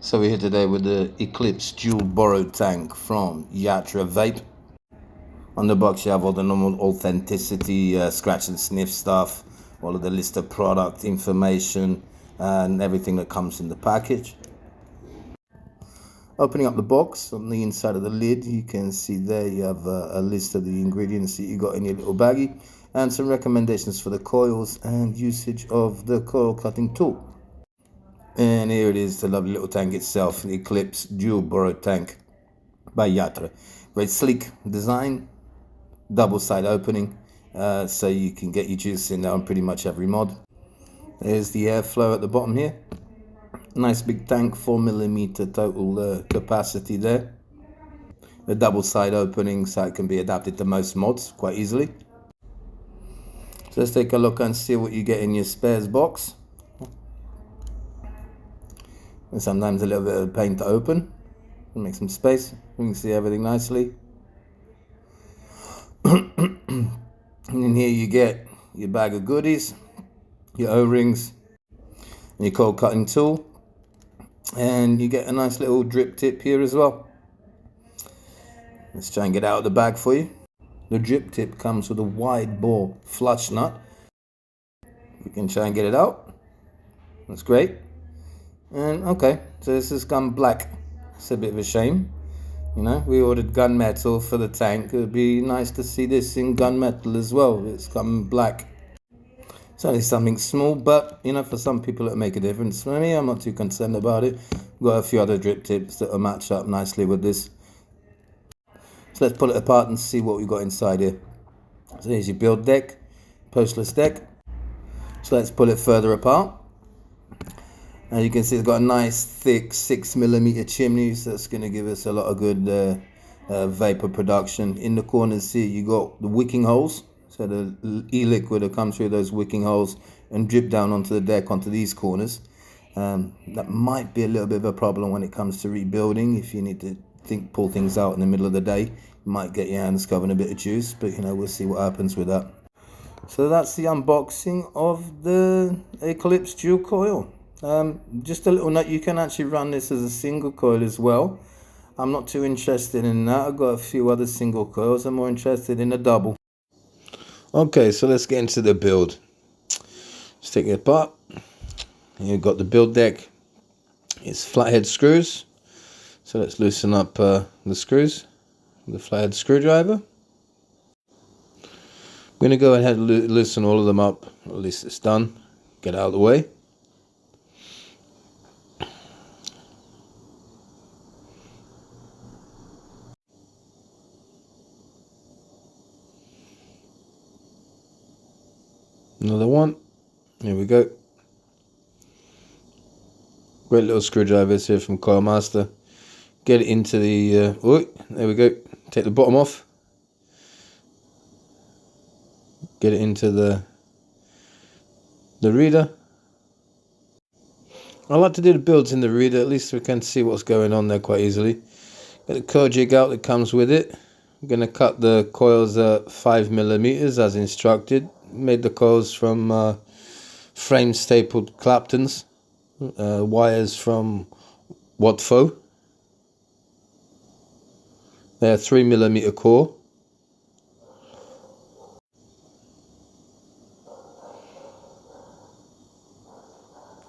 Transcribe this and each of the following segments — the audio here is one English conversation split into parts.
So we're here today with the Eclipse dual boro tank from Yatra Vape. On the box you have all the normal authenticity, scratch and sniff stuff, all of the list of product information and everything that comes in the package. Opening up the box, on the inside of the lid you can see there you have a list of the ingredients that you got in your little baggie and some recommendations for the coils and usage of the coil cutting tool. And here it is, the lovely little tank itself, the Eclipse dual boro tank by Yatra. Very sleek design, double side opening, so you can get your juice in there on pretty much every mod. There's the airflow at the bottom here. Nice big tank, 4mm total capacity there. The double side opening so it can be adapted to most mods quite easily. So let's take a look and see what you get in your spares box. And sometimes a little bit of pain to open. Make some space. You can see everything nicely. And in here you get your bag of goodies, your O-rings, and your coil cutting tool. And you get a nice little drip tip here as well. Let's try and get out of the bag for you. The drip tip comes with a wide bore flush nut. We can try and get it out. That's great. And okay, so this has gone black. It's a bit of a shame. You know, we ordered gunmetal for the tank. It would be nice to see this in gunmetal as well. It's come black. It's only something small, but you know, for some people it'll make a difference. For me, I'm not too concerned about it. We've got a few other drip tips that will match up nicely with this. So let's pull it apart and see what we've got inside here. So here's your build deck, postless deck. So let's pull it further apart. And you can see it's got a nice thick 6mm chimney, so that's going to give us a lot of good vapor production. In the corners here you got the wicking holes, so the e-liquid will come through those wicking holes and drip down onto the deck onto these corners. That might be a little bit of a problem when it comes to rebuilding. If you need to pull things out in the middle of the day, you might get your hands covered in a bit of juice, but you know, we'll see what happens with that. So that's the unboxing of the Eclipse dual coil. Just a little note, you can actually run this as a single coil as well. I'm not too interested in that. I've got a few other single coils. I'm more interested in a double. Okay, so let's get into the build. Let's take it apart. You've got the build deck. It's flathead screws. So let's loosen up the screws with the flathead screwdriver. I'm going to go ahead and loosen all of them up. At least it's done. Get out of the way. Another one. Here we go. Great little screwdrivers here from Coil Master. Get it into the there we go. Take the bottom off. Get it into the reader. I like to do the builds in the reader, at least we can see what's going on there quite easily. Get the coil jig out that comes with it. I'm going to cut the coils at 5mm as instructed. Made the coils from frame stapled Claptons, wires from Watfo. They're 3mm core.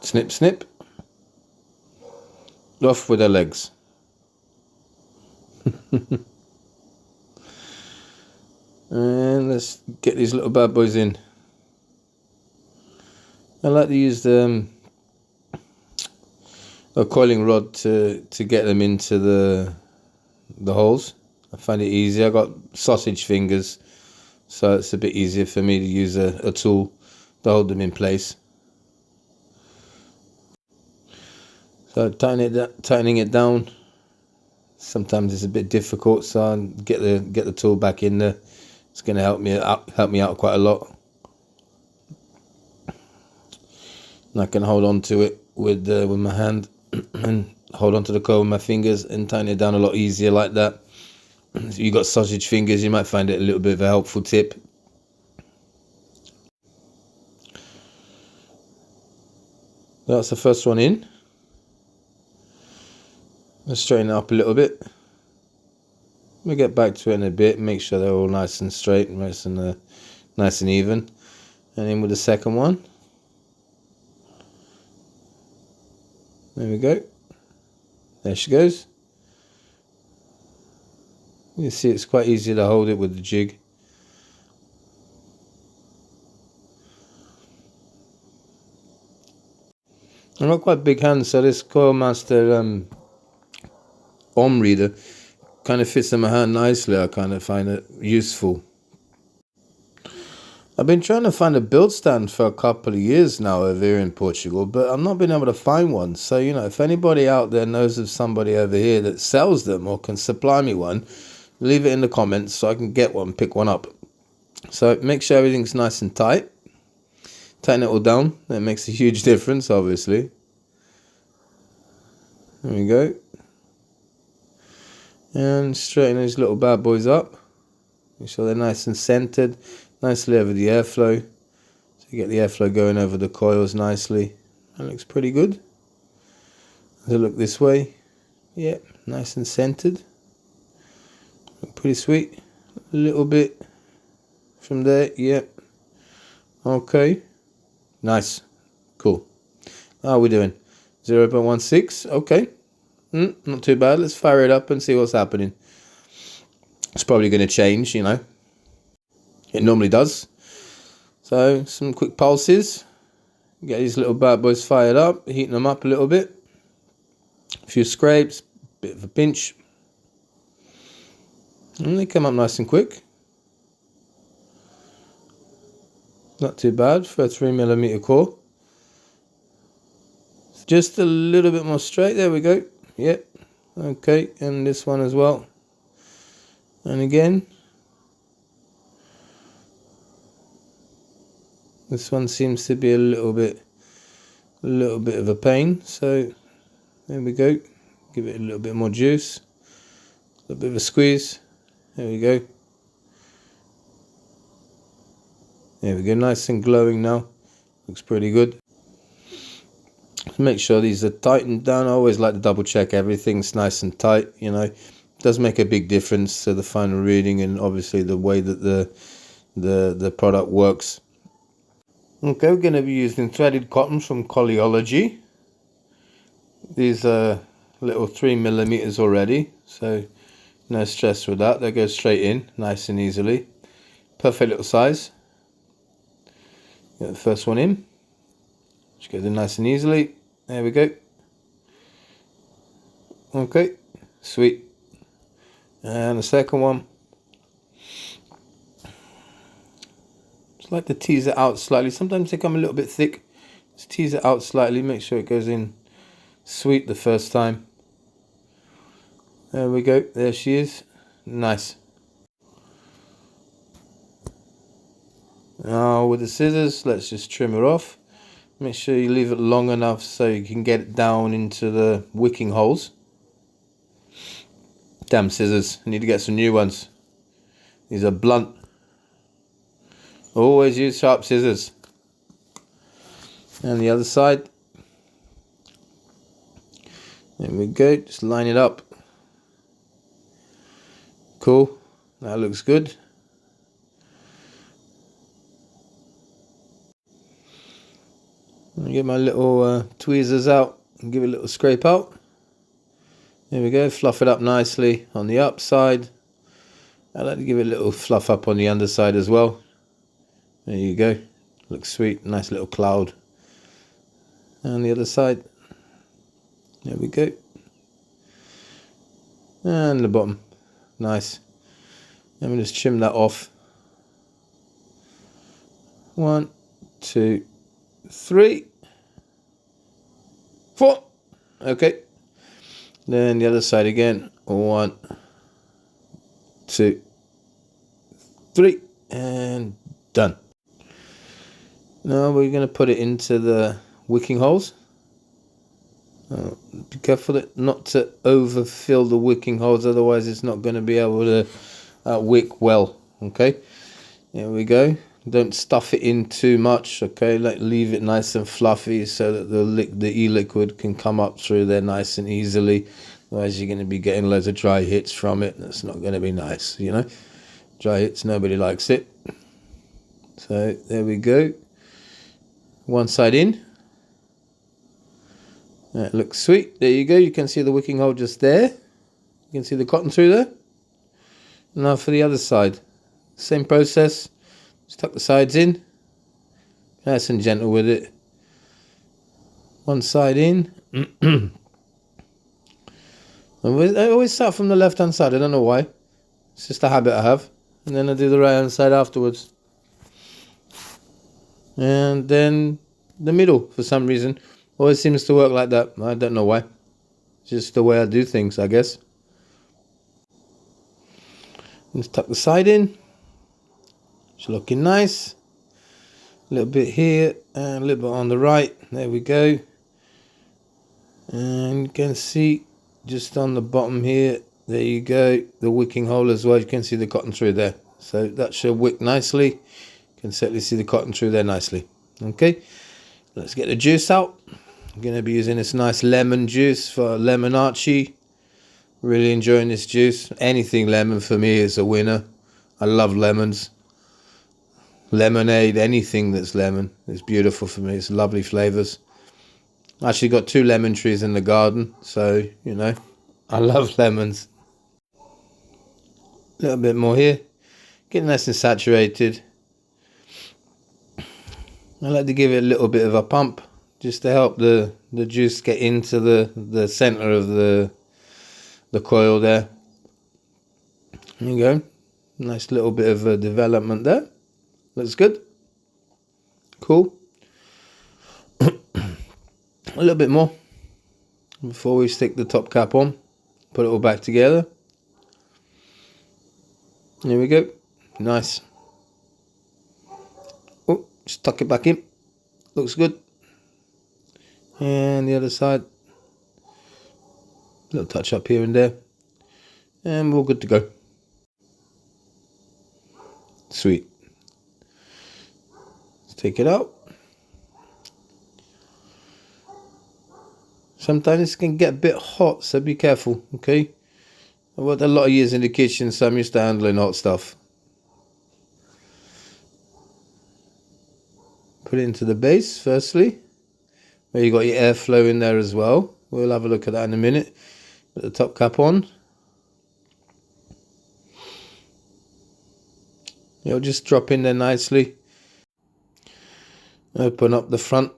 Snip snip. Off with the legs. And let's get these little bad boys in. I like to use a coiling rod to get them into the holes. I find it easy. I got sausage fingers, so it's a bit easier for me to use a tool to hold them in place. So tightening it down. Sometimes it's a bit difficult, so I get the tool back in there. It's going to help me out quite a lot. And I can hold on to it with my hand and hold on to the coil with my fingers and tighten it down a lot easier like that. If you've got sausage fingers, you might find it a little bit of a helpful tip. That's the first one in. Let's straighten it up a little bit. We'll get back to it in a bit. Make sure they're all nice and straight, nice and even. And in with the second one. There we go. There she goes. You see, it's quite easy to hold it with the jig. I've got quite big hands, so this Coilmaster ohm reader kind of fits in my hand nicely. I kind of find it useful. I've been trying to find a build stand for a couple of years now over here in Portugal, but I've not been able to find one. So, you know, if anybody out there knows of somebody over here that sells them or can supply me one, leave it in the comments so I can get one, pick one up. So make sure everything's nice and tight. Tighten it all down. That makes a huge difference, obviously. There we go. And straighten these little bad boys up. Make sure they're nice and centered. Nicely over the airflow. So you get the airflow going over the coils nicely. That looks pretty good. Does it look this way? Yeah, nice and centered. Look pretty sweet. A little bit from there. Yep. Okay. Nice. Cool. How are we doing? 0.16. Okay. Not too bad. Let's fire it up and see what's happening. It's probably going to change, you know. It normally does. So, some quick pulses. Get these little bad boys fired up. Heating them up a little bit. A few scrapes. Bit of a pinch. And they come up nice and quick. Not too bad for a 3mm core. Just a little bit more straight. There we go. Yep. Okay. And this one as well. And again. This one seems to be a little bit of a pain. So there we go. Give it a little bit more juice. A little bit of a squeeze. There we go. There we go. Nice and glowing now. Looks pretty good. Make sure these are tightened down. I always like to double check everything's nice and tight. You know, it does make a big difference to the final reading and obviously the way that the product works. Okay, we're going to be using threaded cotton from Colliology. These are little 3mm already, so no stress with that. They go straight in, nice and easily. Perfect little size. Get the first one in. Just goes in nice and easily. There we go. Okay, sweet. And the second one. Just like to tease it out slightly. Sometimes they come a little bit thick. Just tease it out slightly. Make sure it goes in sweet the first time. There we go. There she is. Nice. Now with the scissors, let's just trim her off. Make sure you leave it long enough so you can get it down into the wicking holes. Damn scissors. I need to get some new ones. These are blunt. Always use sharp scissors. And the other side. There we go. Just line it up. Cool. That looks good. I'll get my little tweezers out and give it a little scrape out. There we go. Fluff it up nicely on the upside. I like to give it a little fluff up on the underside as well. There you go. Looks sweet. Nice little cloud. And the other side. There we go. And the bottom. Nice. Let me just trim that off. 1, 2, 3, 4. Okay. Then the other side again. 1, 2, 3. And done. Now we're going to put it into the wicking holes. Be careful not to overfill the wicking holes, otherwise it's not going to be able to wick well. Okay, there we go. Don't stuff it in too much. Okay, leave it nice and fluffy so that the e-liquid can come up through there nice and easily. Otherwise you're going to be getting loads of dry hits from it. That's not going to be nice, you know. Dry hits, nobody likes it. So there we go. One side in. That looks sweet. There you go. You can see the wicking hole just there. You can see the cotton through there. Now for the other side. Same process. Just tuck the sides in. Nice and gentle with it. One side in. I always start from the left hand side. I don't know why. It's just a habit I have. And then I do the right hand side afterwards. And then the middle, for some reason. Always seems to work like that. I don't know why. It's just the way I do things, I guess. Just tuck the side in. It's looking nice. A little bit here and a little bit on the right. There we go. And you can see just on the bottom here, there you go, the wicking hole as well. You can see the cotton through there. So that should wick nicely. You can certainly see the cotton through there nicely. Okay, let's get the juice out. I'm going to be using this nice lemon juice for Lemon Archie. Really enjoying this juice. Anything lemon for me is a winner. I love lemons. Lemonade, anything that's lemon is beautiful for me. It's lovely flavours. I actually got 2 lemon trees in the garden, so, you know, I love lemons. A little bit more here. Get nice and saturated. I like to give it a little bit of a pump, just to help the juice get into the center of the coil there. There you go. Nice little bit of a development there. Looks good. Cool. A little bit more before we stick the top cap on. Put it all back together. There we go. Nice. Oh, just tuck it back in. Looks good. And the other side. Little touch up here and there. And we're all good to go. Sweet. Let's take it out. Sometimes it can get a bit hot, so be careful, okay? I've worked a lot of years in the kitchen, so I'm used to handling hot stuff. Put it into the base, firstly. Where you got your airflow in there as well. We'll have a look at that in a minute. Put the top cap on. It'll just drop in there nicely. Open up the front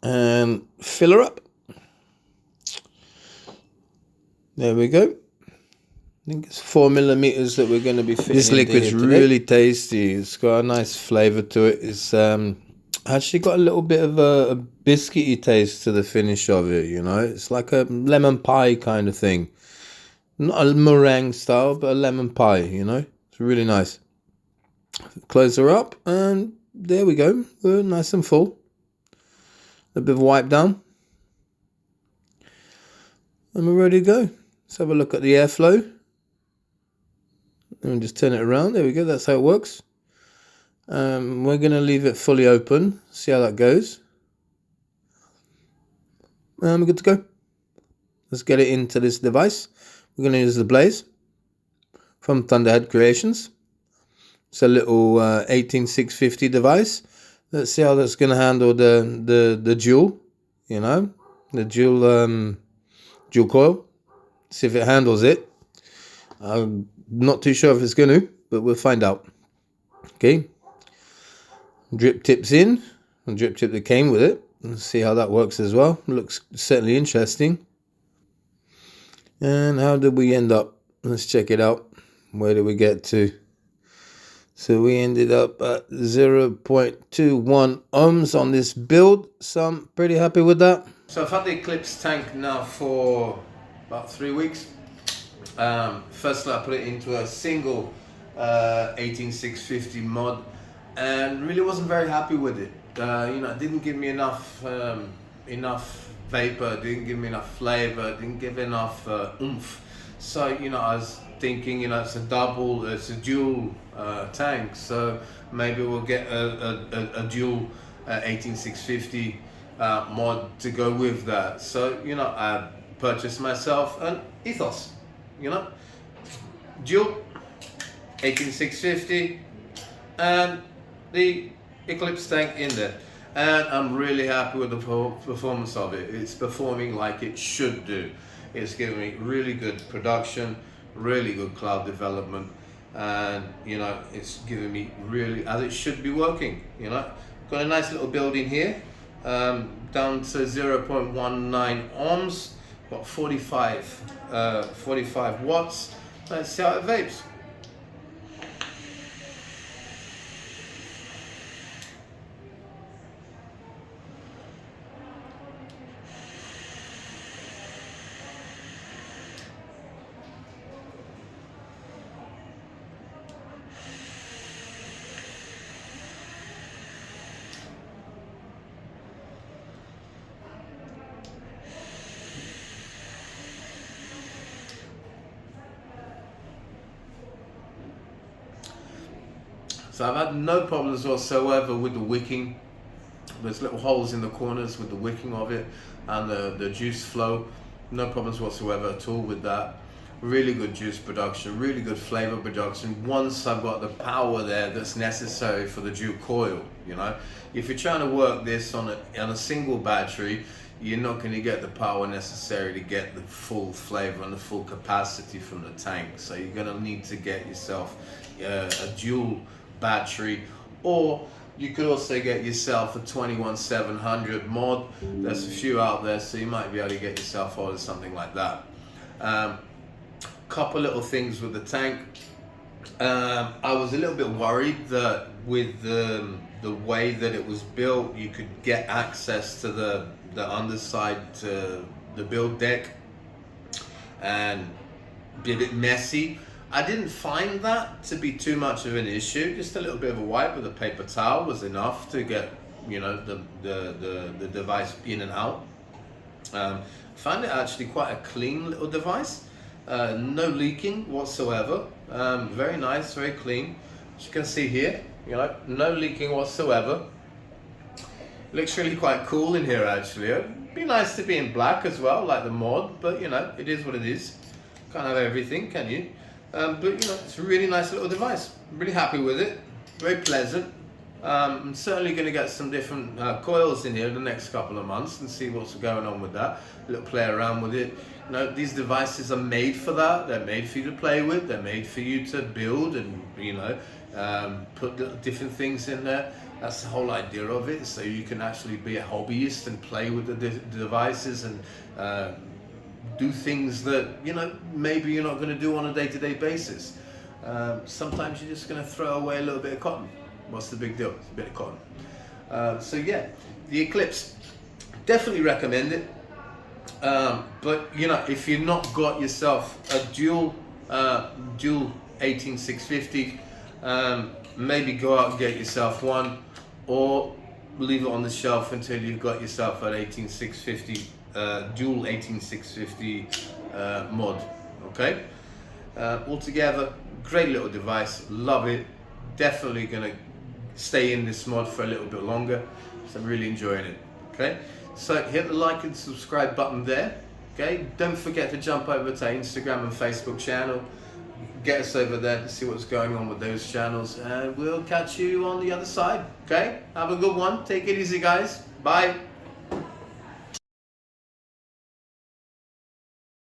and fill her up. There we go. I think it's 4 millimeters that we're going to be fitting. This liquid's really tasty. It's got a nice flavour to it. It's actually got a little bit of a biscuity taste to the finish of it, you know. It's like a lemon pie kind of thing. Not a meringue style, but a lemon pie, you know. It's really nice. Close her up and there we go. We're nice and full. A bit of wipe down. And we're ready to go. Let's have a look at the airflow. And just turn it around. There we go. That's how it works. We're going to leave it fully open. See how that goes. And we're good to go. Let's get it into this device. We're going to use the Blaze from Thunderhead Creations. It's a little 18650 device. Let's see how that's going to handle the dual, you know, the dual coil. See if it handles it. I'm not too sure if it's going to, but we'll find out. Okay. Drip tips in. A drip tip that came with it. Let's see how that works as well. Looks certainly interesting. And how did we end up? Let's check it out. Where did we get to? So we ended up at 0.21 ohms on this build. So I'm pretty happy with that. So I've had the Eclipse tank now for about 3 weeks. Firstly, I put it into a single 18650 mod and really wasn't very happy with it. You know, it didn't give me enough vapor, didn't give me enough flavor, didn't give enough oomph. So, you know, I was thinking, you know, it's a dual tank, so maybe we'll get a dual 18650 mod to go with that. So, you know, I purchased myself an ethos, you know, dual 18650 and the Eclipse tank in there, and I'm really happy with the performance of it. It's performing like it should do. It's giving me really good production, really good cloud development, and you know, it's giving me really as it should be working. You know, got a nice little build in here, down to 0.19 ohms, got 45 watts. Let's see how it vapes. So I've had no problems whatsoever with the wicking. There's little holes in the corners with the wicking of it and the juice flow. No problems whatsoever at all with that. Really good juice production, really good flavor production. Once I've got the power there that's necessary for the dual coil, you know. If you're trying to work this on a single battery, you're not going to get the power necessary to get the full flavor and the full capacity from the tank. So you're going to need to get yourself a dual battery, or you could also get yourself a 21700 mod. There's a few out there, so you might be able to get yourself order something like that. Couple little things with the tank. I was a little bit worried that with the way that it was built, you could get access to the underside to the build deck and be a bit messy. I didn't find that to be too much of an issue. Just a little bit of a wipe with a paper towel was enough to get, you know, the device in and out. Found it actually quite a clean little device. No leaking whatsoever. Very nice, very clean. As you can see here, you know, no leaking whatsoever. Looks really quite cool in here actually. It'd be nice to be in black as well, like the mod, but you know, it is what it is. Can't have everything, can you? But you know, it's a really nice little device. I'm really happy with it. Very pleasant. I'm certainly going to get some different coils in here in the next couple of months and see what's going on with that. A little play around with it. You know, these devices are made for that. They're made for you to play with. They're made for you to build and, you know, put different things in there. That's the whole idea of it. So you can actually be a hobbyist and play with the devices and do things that, you know, maybe you're not going to do on a day-to-day basis. Sometimes you're just going to throw away a little bit of cotton. What's the big deal? It's a bit of cotton. So yeah, the Eclipse, definitely recommend it. But you know, if you've not got yourself a dual 18650, maybe go out and get yourself one, or leave it on the shelf until you've got yourself an 18650 dual 18650 mod. Okay. Altogether, great little device. Love it. Definitely gonna stay in this mod for a little bit longer. So I'm really enjoying it. Okay. So hit the like and subscribe button there. Okay. Don't forget to jump over to our Instagram and Facebook channel. Get us over there to see what's going on with those channels, and we'll catch you on the other side. Okay. Have a good one. Take it easy, guys. Bye.